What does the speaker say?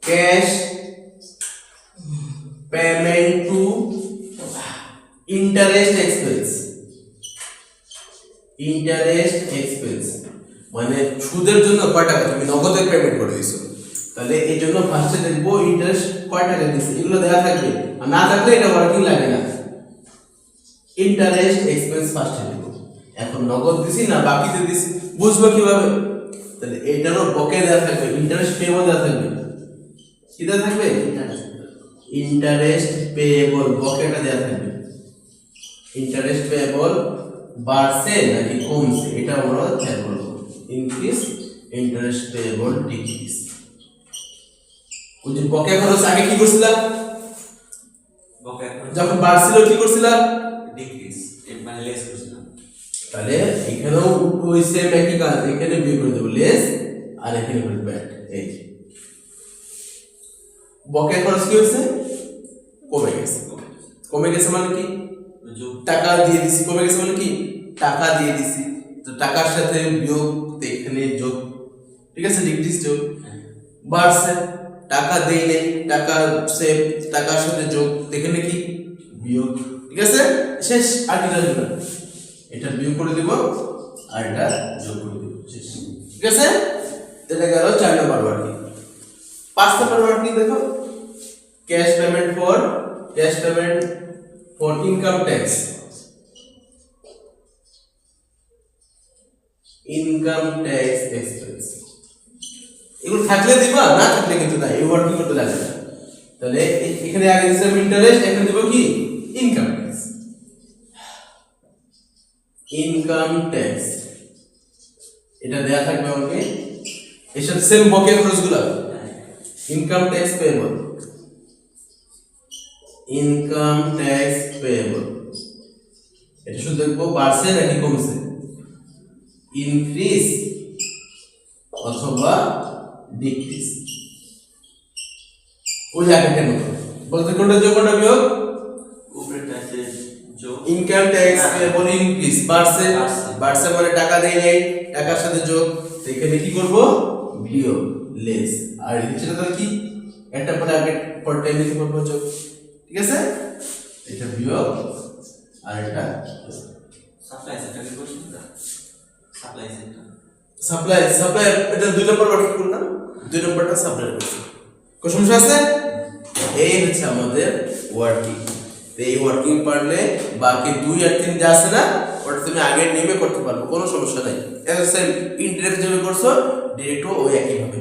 Cash payment to interest expense. Interest expense মানে সুদের জন্য কয় টাকা তুমি নগদে পেমেন্ট করে দিছো, তাহলে এই জন্য ফার্স্টে দেখবো ইন্টারেস্ট কয় টাকা দিছে, এগুলো দেওয়া থাকবে, আর না থাকলে এটা ওয়ার্কিং লাগে না। ইন্টারেস্ট এক্সপেন্স ফার্স্টে দেব। এখন নগদ দিছি না বাকিতে দিছি বুঝবো কিভাবে, তাহলে এইটারও বকেয়া দেওয়া থাকবে, ইন্টারেস্ট পেয়েবল দেওয়া থাকবে। কি দেওয়া থাকবে? ইন্টারেস্ট পেয়েবল বকেয়াটা দেওয়া থাকবে। ইন্টারেস্ট পেয়েবল বাড়ছে নাকি কমছে এটা আমরা খেয়াল করব। Increase interest payable decrease. ওই যে বকেয়া খরচ আগে কি করছিলাম? বকেয়া যখন বাড়ছিল কি করছিলাম? ডিক্রিজ মানে লেস করছিলাম। তাহলে এখানেও ওই সেম একই কাজ, এখানে বিয়োগ করে দেব লেস আর এখানে করে দেব অ্যাড। এই বকেয়া খরচ কি হয়েছে? কমে গেছে। কমে গেছে মানে কি? টাকা দিয়ে দিছি, কমে গেছে মানে কি? টাকা দিয়ে দিছি, তো টাকার সাথে বিয়োগ এখানে যোগ, ঠিক আছে? ডিক্রিজ যোগ। বাড়ছে টাকা দেই নেই, টাকা সেভ, টাকার সাথে যোগ, এখানে কি? বিয়োগ, ঠিক আছে? শেষ। আর কি জানবে না, এটা বিয়োগ করে দিব আর এটা যোগ করে দিব, শেষ, ঠিক আছে? এটা গেল 4 নম্বর ওয়ার্কিং। 5 নম্বর ওয়ার্কিং দেখো, cash payment for income tax. Income tax expense এগুলো থাকলে দিবা, না থাকলে কিন্তু না, এই ওয়ার্কিং করতে লাগে না। তাহলে এখানে আগে দিলাম ইন্টারেস্ট, এখানে দেব কি? Income tax. ইনকাম ট্যাক্স এটা দেয়া থাকবে আমাকে, এর সাথে সেম বকেয়া খরচগুলো। Income tax payable, income tax payable এটা শুধু দেখবো বাড়ছে নাকি কমছে, ইনক্রিজ অথবা ডিক্রিজ। ওই আগে কেন বলতে কোনটা যোগ কোনটা বিয়োগ? উপরে ট্যাক্সের যোগ। ইনকাম ট্যাক্স পেয়েবল ইনক্রিজ, বাড়ছে, বাড়ছে মানে টাকা দেই নাই, টাকার সাথে যোগ, তো এখানে কি করব? বিয়োগ, লেস। আর নিচেটা তাহলে কি? একটা পরে আগে পরটা নিতে করব যোগ, ঠিক আছে? এটা বিয়োগ আর এটা সাপ্লাই সেটা কি করছিস না? সাপ্লাই সেটা সাপ্লাই এটা 2 নম্বর ওয়ার্কিং করলাম, 2 নম্বরটা সাপ্লাই করছি। কোন সমস্যা আছে? এই হচ্ছে আমাদের ওয়ার্কিং। এই ওয়ার্কিং পারলে বাকি 2 আর 3 যা আছে না ওটা তুমি আগের নিয়মে করতে পারবে, কোনো সমস্যা নাই। এর সেম ইনডিরেক্ট যেভাবে করছো ডিরেক্টও ওই একই ভাবে।